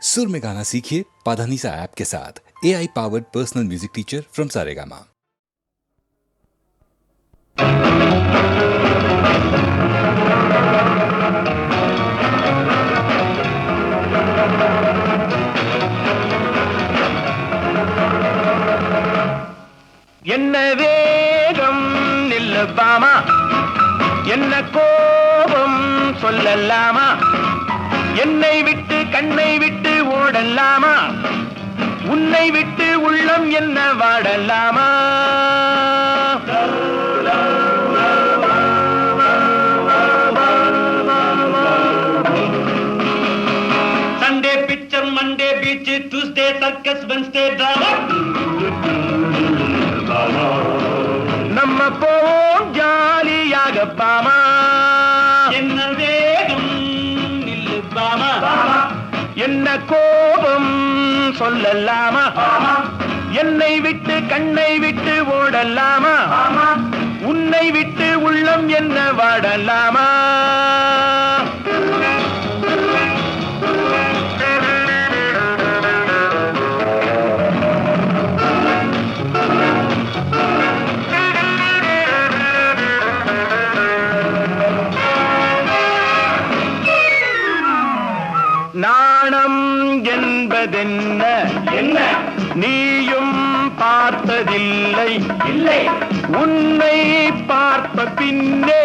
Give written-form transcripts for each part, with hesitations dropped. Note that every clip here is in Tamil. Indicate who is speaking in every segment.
Speaker 1: सुर में गाना सीखिए पाधानीसा ऐप के साथ। AI powered personal music teacher from Saregama.
Speaker 2: என்ன வேகம் நில்லபாமா, என்ன கோபம் சொல்லலாமா, என்னை விட்டு கண்ணை விட்டு ஓடலாமா, உன்னை விட்டு உள்ளம் என்ன வாடலாமா. Sunday picture, Monday beach, Tuesday circus, Wednesday drama. நம்ம போவோம் ஜாலியாக பாமா. என்ன வேகம் நில்லு பாமா, என்ன கோபம் சொல்லலாமா, என்னை விட்டு கண்ணை விட்டு ஓடலாமா, உன்னை விட்டு உள்ளம் என்ன வாடலாமா. நாணம் என்பதென்ன, என்ன நீயும் பார்த்ததில்லை, இல்லை உன்னை பார்த்த பின்னே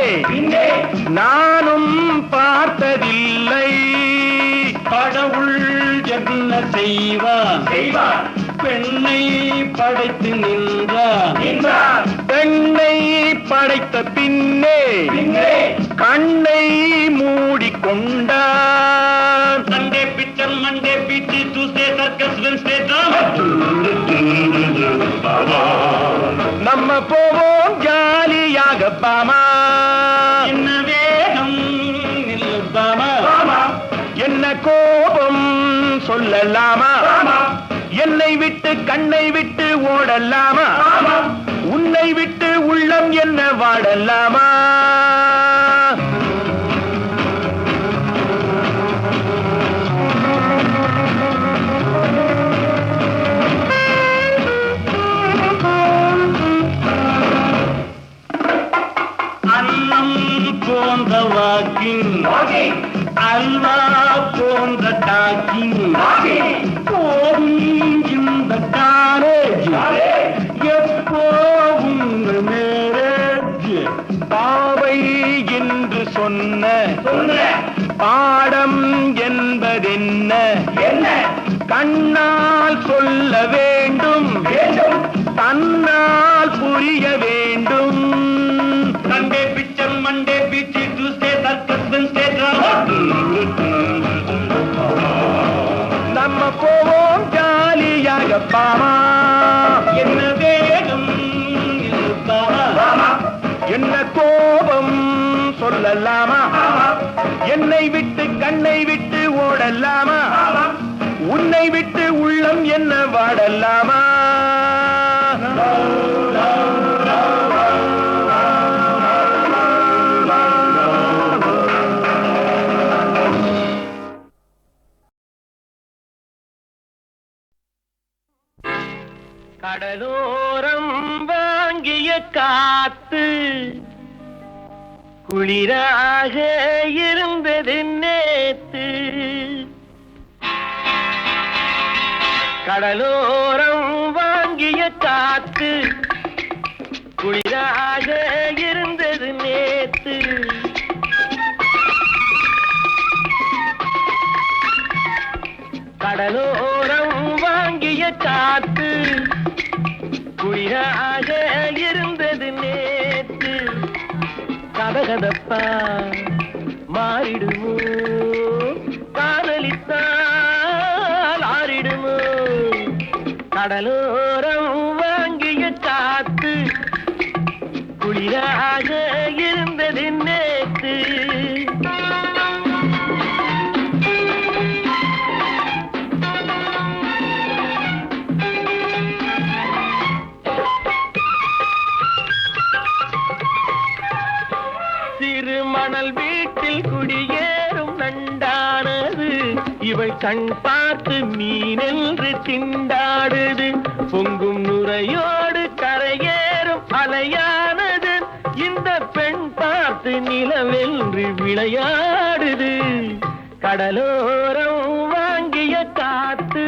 Speaker 2: நானும் பார்த்ததில்லை. கடவுள் என்ன செய்வார், பெண்ணை படைத்து நின்றார், பெண்ணை படைத்த பின்னே கண்ணை மூடிக்கொண்டார். Sunday picture, Monday beach, Tuesday circus, Wednesday drama. நம்ம போவோம் ஜாலியாக பாமா. என்ன வேகம் நில்லு பாமா, என்ன கோபம் சொல்லலாமா, என்னை விட்டு கண்ணை விட்டு ஓடலாமா, உன்னை விட்டு உள்ளம் என்ன வாடலாமா. அன்னம் போன்ற வாக்கிங், அல்வா போன்ற டாக்கிங், போகும் இந்த காலேஜ் எப்போ உங்கள் மேரேஜ். பாவை என்று சொன்ன பாடம் என்பதென்ன, கண்ணால் சொல்ல வேண்டும், தன்னால் புரிய வேண்டும். Sunday picture, Monday beach, Tuesday circus, Wednesday drama. நம்ம போவோம் ஜாலியாக பாமா. என்ன வேகம் நில்லு பாமா, என்ன கோபம் சொல்லலாமா, என்னை விட்டு கண்ணை விட்டு ஓடலாமா, உன்னை விட்டு உள்ளம் என்ன வாடலாமா. கடலோரம் வாங்கிய காத்து குளிராக இருந்தது நேத்து, கடலோரம் வாங்கிய காத்து குளிராக இருந்தது நேத்து. கடலோரம் வாங்கிய காத்து குளிராக இருந்தது நேத்து. கதகதப்பா மாறிடுமோ, காதலித்தால் ஆறிடுமோ. கடலோரம் வாங்கிய காத்து குளிராக இருந்தது நேத்து. சிறு மணல் வீட்டில் குடியேறும் நண்டானது, இவள்
Speaker 3: கண் பார்த்து மீனென்று திண்டாடுது, பொங்கும் நுரையோடு கரையேறும் அலையானது, இந்த பெண் பார்த்து நிலவென்று விளையாடுது. கடலோரம் வாங்கிய காத்து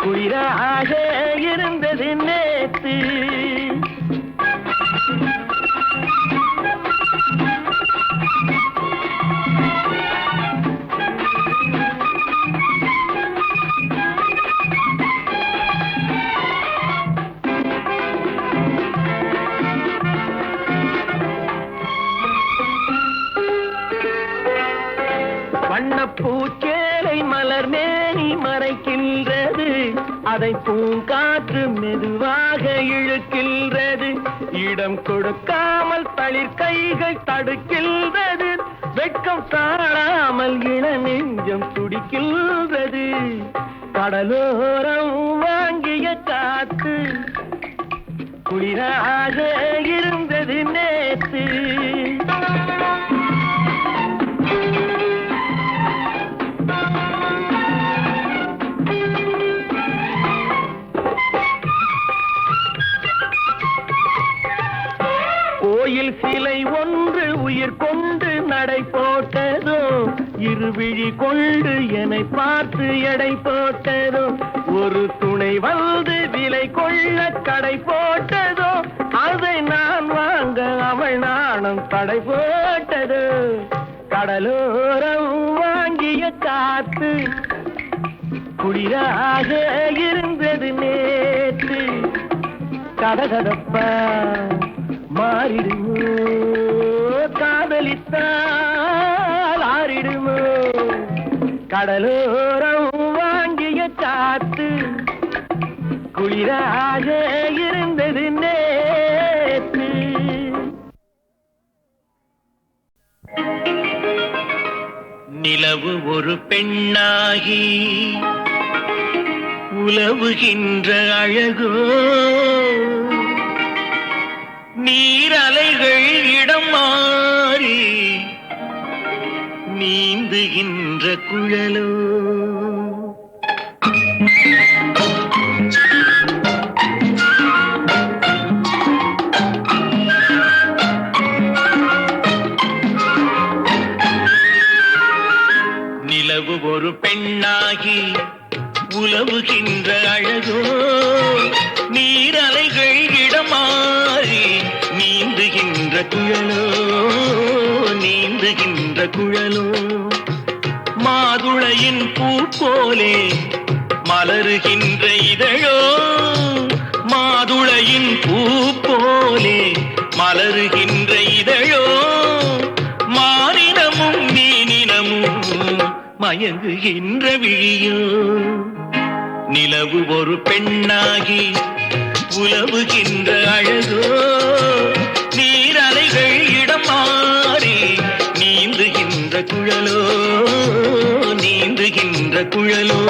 Speaker 3: குளிராக இருந்தது நேத்து. வண்ணப்பூச்சேலை மலர் மேனி மறைக்கின்றது, அதை பூங்காற்று மெதுவாக இழுக்கின்றது, இடம் கொடுக்காமல் தளிர் கைகள் தடுக்கின்றது, வெட்கம் தாழாமல் இள நெஞ்சம் துடிக்கின்றது. கடலோரம் வாங்கிய காத்து குளிராக இருந்தது நேத்து. கோயில் சிலை ஒன்று உயிர் கொண்டு நடை போட்டதோ, இருவிழி கொண்டு என்னை பார்த்து எடை போட்டதோ, ஒரு துணை வந்து விலை கொள்ள கடை போட்டதோ, அதை நான் வாங்க அவள் நாணம் தடை போட்டதோ. கடலோரம் வாங்கிய காத்து குளிராக இருந்தது நேற்று. கதகதப்பா மாறிடுமோ, காதலித்தால் ஆறிடுமோ, கடலோரம் வாங்கிய காத்து குளிராக இருந்தது நேற்று. நிலவு ஒரு பெண்ணாகி உலவுகின்ற அழகோ, நீரலைகள் இடம் மாறி நீந்துகின்ற குழலோ. நிலவு ஒரு பெண்ணாகி உலவுகின்ற அழகோ, நீரலைகள் இடம் மாறி நீந்துகின்ற குழலோ, நீந்துகின்ற குழலோ. மாதுளையின் பூ போலே மலருகின்ற இதழோ, மாதுளையின் பூ போலே மலருகின்ற இதழோ, மானினமும் மீனினமும் மயங்குகின்ற விழியோ. நிலவு ஒரு பெண்ணாகி உலவுகின்ற அழகோ, நீரலைகள் இடம் மாறி நீந்துகின்ற குழலோ, நீந்துகின்ற குழலோ.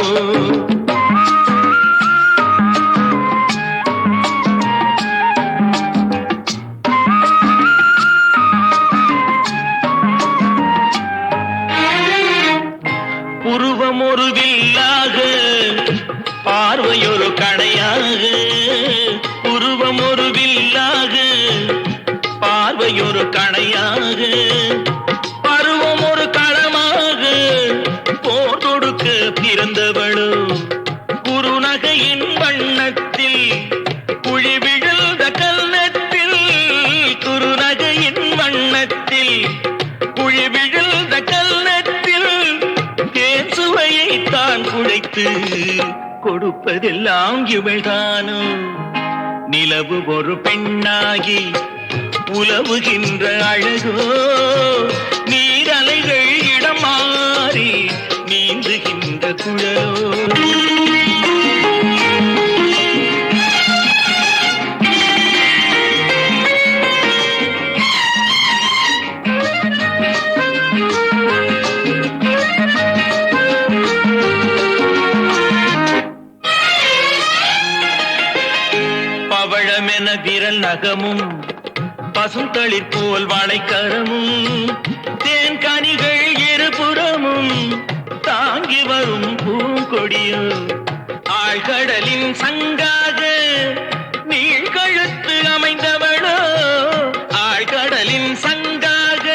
Speaker 3: உருவம் ஒரு வில்லாக, பார்வையொரு கணையாக, உருவம் ஒரு வில்லாக, பார்வையொரு கணையாக, பருவம் ஒரு களமாக, போர் தொடுக்க பிறந்தவளோ, குறுநகையின் வண்ணத்தில் குழி விழுந்த கல்நத்தில், குறுநகையின் வண்ணத்தில் குழி விழுந்த கல்நத்தில், தேன் சுவையை தான் குழைத்து கொடுப்பதெல்லாம் இவள்தானோ. நிலவு ஒரு பெண்ணாகி உலவுகின்ற அழகோ, நீரலைகள் இடம் மாறி நீந்துகின்ற குழலோ. பவழமென விரல் நகமும் பசுந்தளிர் போல் வாழைக்கரமும், தேன் கனிகள் இருபுறமும் தாங்கி வரும் பூங்கொடியோ ஆழ்கடலின் சங்காக நீழ்கழுத்து அமைந்தவளோ ஆழ்கடலின் சங்காக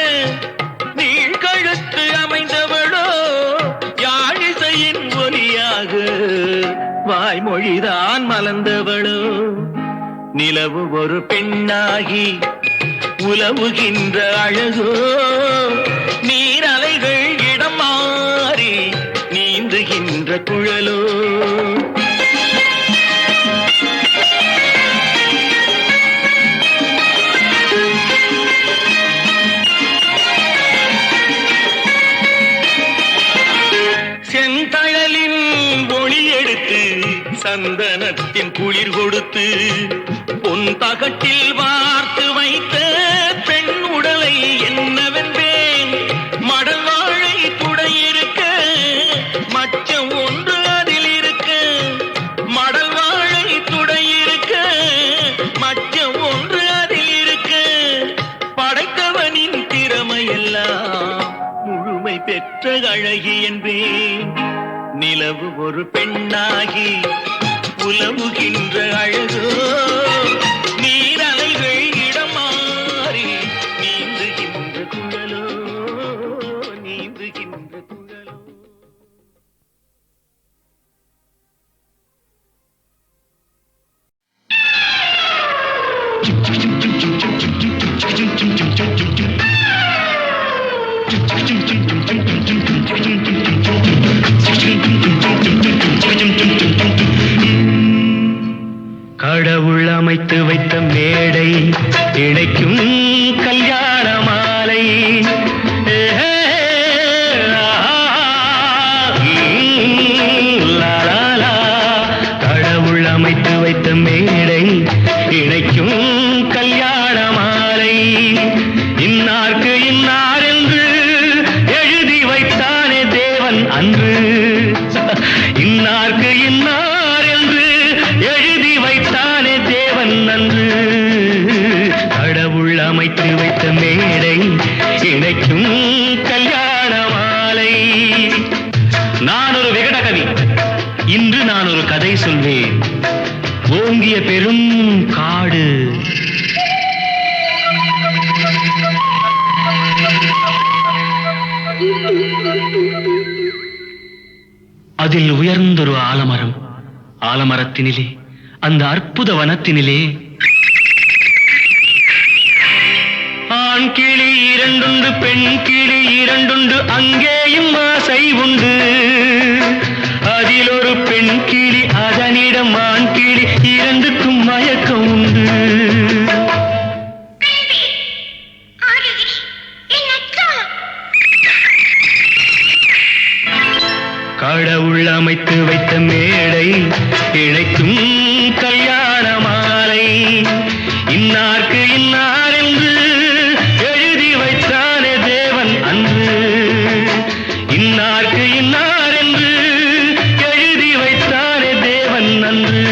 Speaker 3: நீழ்கழுத்து அமைந்தவளோ யாழிசையின் ஒலியாக வாய்மொழிதான் மலர்ந்தவளோ நிலவு ஒரு பெண்ணாகி உலவுகின்ற அழகோ நீரலைகள் இடம் மாறி நீந்துகின்ற குழலோ செந்தழலின் ஒளி எடுத்து சந்தனத்தின் குளிர் கொடுத்து பொன் தகட்டில் வார்த்து வைத்த பெண் உடலை என்னவென்பேன் மடல் வாழை துடையிருக்க மச்சம் ஒன்று அதில் இருக்க மடல் வாழை துடையிருக்க மச்சம் ஒன்று அதில் இருக்க படைத்தவனின் திறமையெல்லாம் முழுமை பெற்ற அழகி என்பேன் நிலவு ஒரு பெண்ணாகி உலவுகின்ற அழகோ நீரலைகள் இடம் மாறி நீந்துகின்ற குழலோ நீந்துகின்ற குழலோ கடவுள் அமைத்து வைத்த மேடை இணைக்கும் கல்யாண மாலை கடவுள் அமைத்து வைத்த மேடை இணைக்கும் கல்யாண மாலை இன்னார்க்கு இன்னார் என்று எழுதி வைத்தானே தேவன் அன்று இன்னார்க்கு இன்னார் என்று எழுதி வைத்தானே தேவன் அன்று கடவுள் அமைத்து வைத்த மேடை இணைக்கும் கல்யாண மாலை நான் ஒரு விகடகவி இன்று நான் ஒரு கதை சொல்வேன் ஓங்கிய பெரும் காடு அதில் உயர்ந்தொரு ஆலமரம் ஆலமரத்தினிலே அந்த அற்புத வனத்தினிலே ஆண் கிளி இரண்டுண்டு பெண் கிளி இரண்டுண்டு அங்கேயும் ஆசை உண்டு அதில் ஒரு பெண் கிளி அதனிடம் ஆண் கிளி இரண்டுக்கும் மயக்கம் உண்டு கடவுள் அமைத்து வைத்த மேடை இணைக்கும் கல்யாண மாலை இன்னார்க்கு இன்னார் என்று எழுதி வைத்தானே தேவன் அன்று இன்னார்க்கு இன்னார் என்று எழுதி வைத்தானே தேவன் அன்று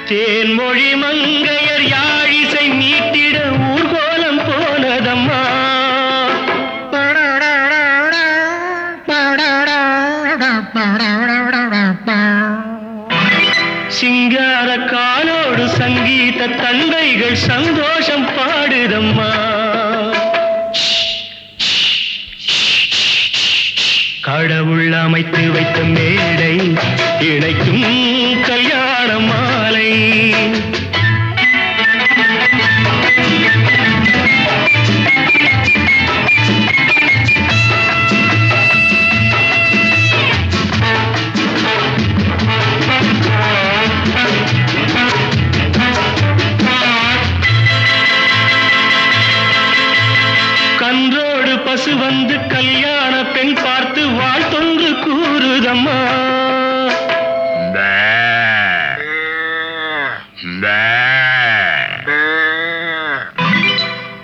Speaker 3: தேன்மொழி மங்கையர் யாழிசை மீட்டிட ஊர்கோலம் போனதம்மா சிங்கார காலோடு சங்கீத தந்தைகள் சந்தோஷம் பாடுதம்மா கடவுள் அமைத்து வைத்த மேடை இணைக்கும் கல்யாண மாலை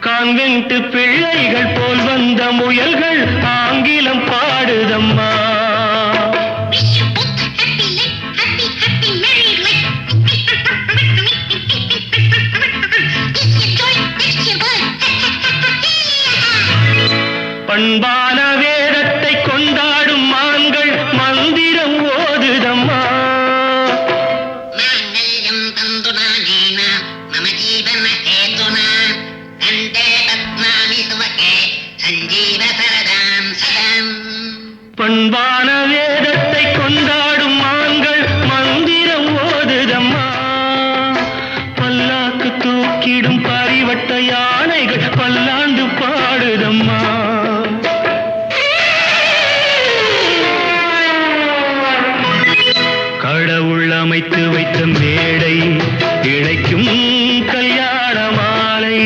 Speaker 3: கான்வென்ட் பிள்ளைகள் போல் வந்த முயல்கள் ஆங்கிலம் பாடுதம்மா. பண்பான வேதத்தை கொண்டாடும் மான்கள் மந்திரம் ஓதுதம்மா. பண்பான வேதத்தை கொண்டாடும் மான்கள் மந்திரம் ஓதுதம்மா. பல்லாக்கு தூக்கிடும் பரிவட்ட யானைகள் பல்லாண்டு பாடுதம்மா. கடவுள் அமைத்து வைத்த மேடை இணைக்கும் கல்யாண மாலை.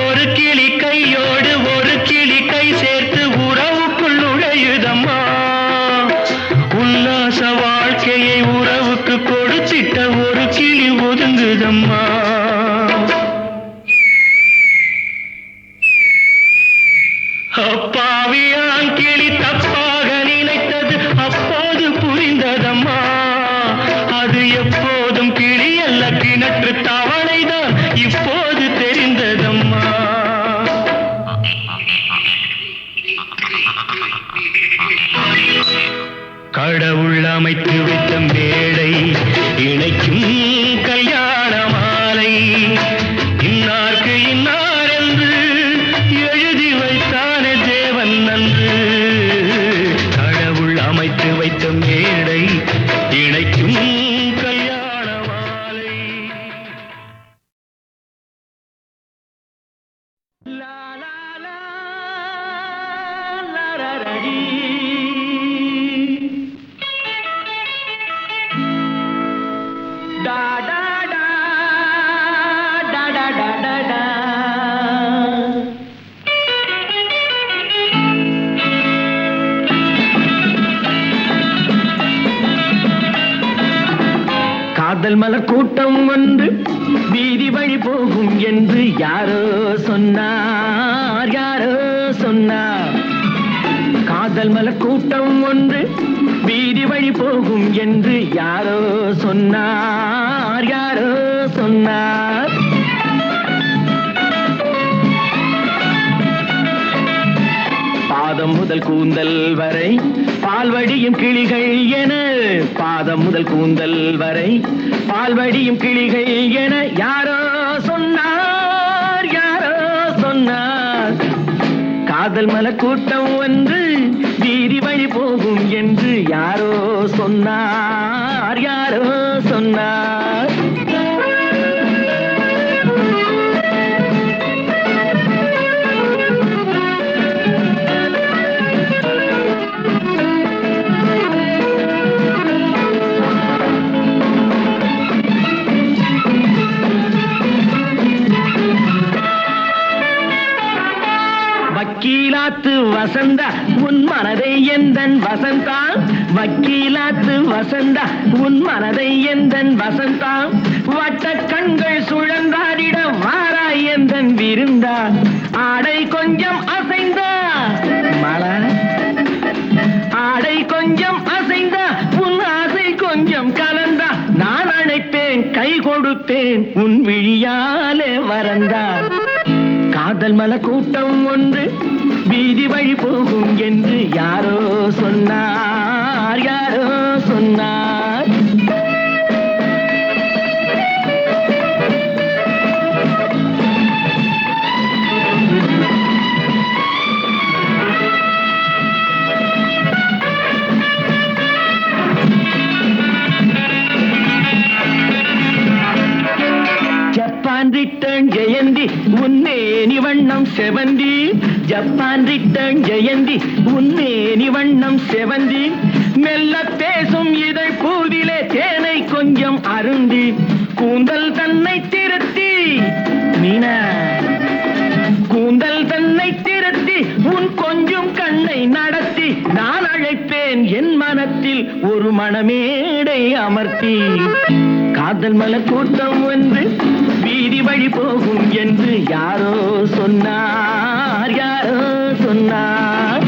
Speaker 3: ஒரு கிளி கையோடு ஒரு கிளி கை சேர்த்து உறவுக்குள் நுழையுதம்மா. உல்லாச வாழ்க்கையை உறவுக்கு கொடுத்திட்ட ஒரு கிளி ஒதுங்குதம்மா. அப்பாவியான் கிளி தப்பாக நினைத்தது அப்போது புரிந்ததம்மா. அது எப்போதும் கிளி அல்ல கிணற்று தவளைதான் இப்போது தெரிந்ததம்மா. கடவுள் அமைத்து வைத்த மேடை இணைக்கும் கல்யாண மாலை. இன்னார்க்கு இன்னார் என்று எழுதி வைத்தானே தேவன் நன்று. கடவுள் அமைத்து வைத்த மேடை இணைக்கும் கல்யாண மாலை. லா லா லா லா லா ரடி. Da da da da da da da da. காதல் மலர் கூட்டம் ஒன்று வீதி வழி போகும் என்று யாரோ சொன்னார், யாரோ சொன்னார். காதல் மலர் கூட்டம் ஒன்று வீதி வழி போகும் என்று யாரோ சொன்னார், யாரோ சொன்னார். பாதம் முதல் கூந்தல் வரை பால்வடியும் கிளிகள் என, பாதம் முதல் கூந்தல் வரை பால்வடியும் கிளிகள் என யாரோ சொன்னார், யாரோ சொன்னார். காதல் மலர் கூட்டம் ஒன்று வீதி வழி போகும் என்று யாரோ சொன்னார், யாரோ சொன்னார். வக்கீலாத்து வசந்தா உன் மனதை எந்தன் வசந்தா. வக்கீலாத்து வசந்தா உன் மனதை எந்தன் வசந்தா. வட்ட கண்கள் சுழந்தாடிட வாராய் எந்தன் விருந்தா. ஆடை கொஞ்சம் அசைந்தா மலா, ஆடை கொஞ்சம் அசைந்தா உன் ஆசை கொஞ்சம் கலந்தா. நான் அழைப்பேன் கை கொடுப்பேன் உன் விழியாலே வரந்தா. காதல் மலர் கூட்டம் ஒன்று வீதி வழி போகும் என்று யாரோ சொன்னார், யாரோ சொன்னார். ஜப்பான் ரிட்டர்ன் ஜெயந்தி உன்னேனி வண்ணம் செவந்தி. ஜப்பான் ரிட்டர்ன் ஜெயந்தி உன்னேனி வண்ணம் செவந்தி. மெல்ல பேசும் இதழ் பூதி பூவிலே தேனை கொஞ்சம் அருந்தி கூந்தல் தன்னை திருத்தி மீனா கூந்தல் தன்னை திருத்தி உன் கொஞ்சம் கண்ணை நடத்தி நான் அழைப்பேன் என் மனத்தில் ஒரு மணமேடை அமர்த்தி காதல் மலர் கூட்டம் வந்து வீதி வழி போகும் என்று யாரோ சொன்னார் யாரோ சொன்னார்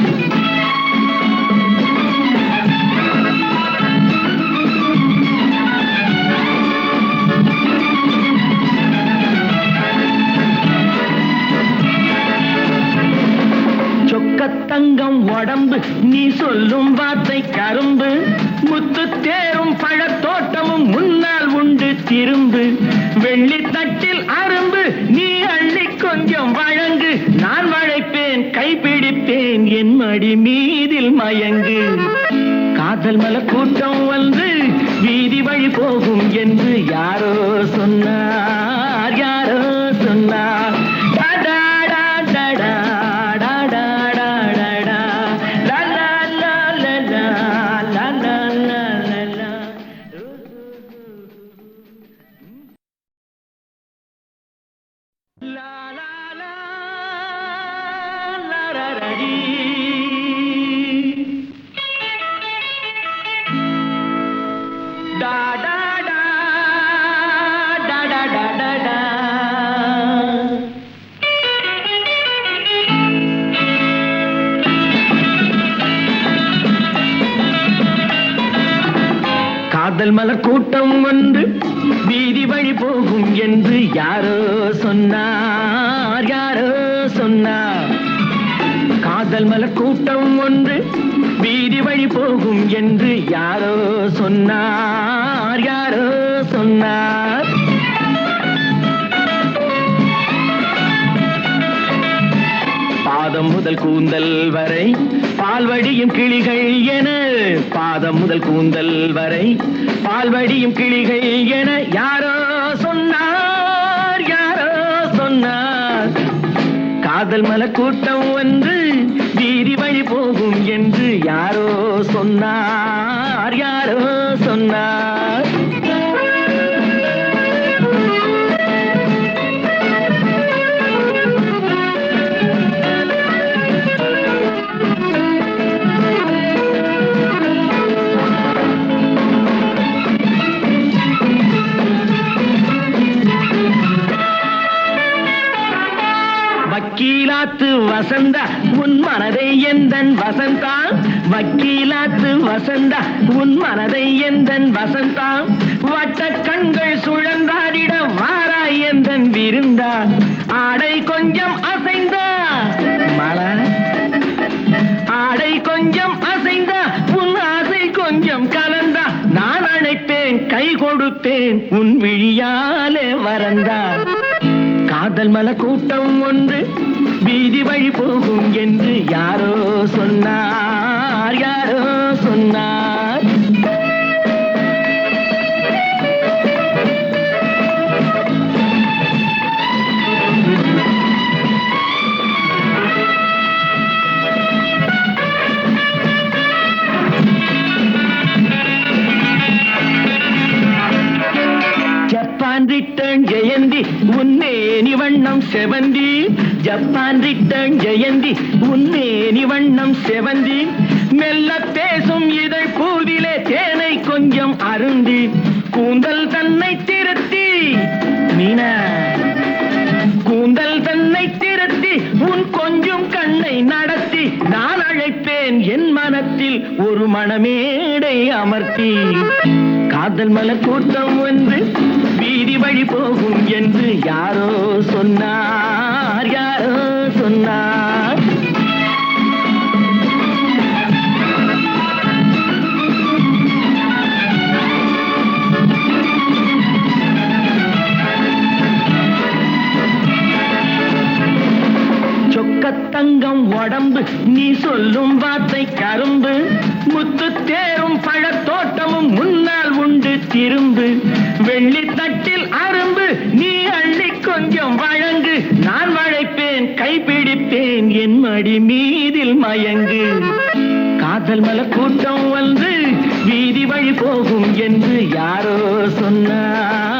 Speaker 3: தங்கம் உடம்பு நீ சொல்லும் வார்த்தை கரும்பு முத்து தேரும் பழத்தோட்டமும் முன்னால் உண்டு திரும்பு வெள்ளி தட்டில் அரும்பு நீ அள்ளி கொஞ்சம் வழங்கு நான் வளைப்பேன் கைப்பிடிப்பேன் என் மடி மீதில் மயங்கு காதல் மலர் கூட்டம் வந்து வீதி வழி போகும் என்று யாரோ சொன்னார் யாரோ சொன்னார் காதல் மலர் கூட்டம் வந்து வீதி வழி போகும் என்று யாரோ சொன்னார் யாரோ சொன்னார் காதல் மலர் கூட்டம் ஒன்று வீதி வழி போகும் என்று யாரோ சொன்னார் யாரோ சொன்னார் பாதம் முதல் கூந்தல் வரை பால்வடியும் கிளிகள் என பாதம் முதல் கூந்தல் வரை பால்வடியும் கிளிகள் என யாரோ சொன்னார் யாரோ சொன்னார் காதல் மலர் கூட்டம் வந்து வீதி வழி போகும் என்று யாரோ சொன்னார் யாரோ சொன்னார் வக்கீலாத்து வசந்தா உன் மனதை எந்தன் வசந்தா வக்கீலாத்து வசந்தா உன் மனதை எந்தன் வசந்தா வட்ட கண்கள் சுழந்தாடிட வாராய் எந்தன் விருந்தா ஆடை கொஞ்சம் அசைந்தா மலா ஆடை கொஞ்சம் அசைந்தா உன் ஆசை கொஞ்சம் கலந்தா நான் அழைப்பேன் கை கொடுப்பேன் உன் விழியாலே வரந்தா காதல் மலர் கூட்டம் ஒன்று வீதி வழி போகும் என்று யாரோ சொன்னார் யாரோ சொன்னார் ஜப்பான் ரிட்டர்ன் ஜெயந்தி உன்னேனி வண்ணம் செவந்தி ஜப்பான் ரிட்டர்ன் ஜெயந்தி உன்னேனி வண்ணம் செவந்தி மெல்ல பேசும் இதழ் பூவிலே தேனை கொஞ்சம் அருந்தி கூந்தல் தன்னை திருத்தி மீனா கூந்தல் தன்னை திருத்தி உன் கொஞ்சம் கண்ணை நடத்தி நான் அழைப்பேன் என் மனத்தில் ஒரு மணமேடை அமர்த்தி காதல் மலர் கூட்டம் வந்து வீதி வழி போகும் என்று யாரோ சொன்னார் யாரோ சொன்னார் தங்கம் உடம்பு நீ சொல்லும் வார்த்தை கரும்பு முத்து தேரும் பழத்தோட்டமும் முன்னால் உண்டு திரும்பு வெள்ளி தட்டில் அரும்பு நீ அள்ளி கொஞ்சம் வழங்கு நான் வளைப்பேன் கைப்பிடிப்பேன் என் மடி மீதில் மயங்கு காதல் மலர் கூட்டம் வந்து வீதி வழி போகும் என்று யாரோ சொன்னார்.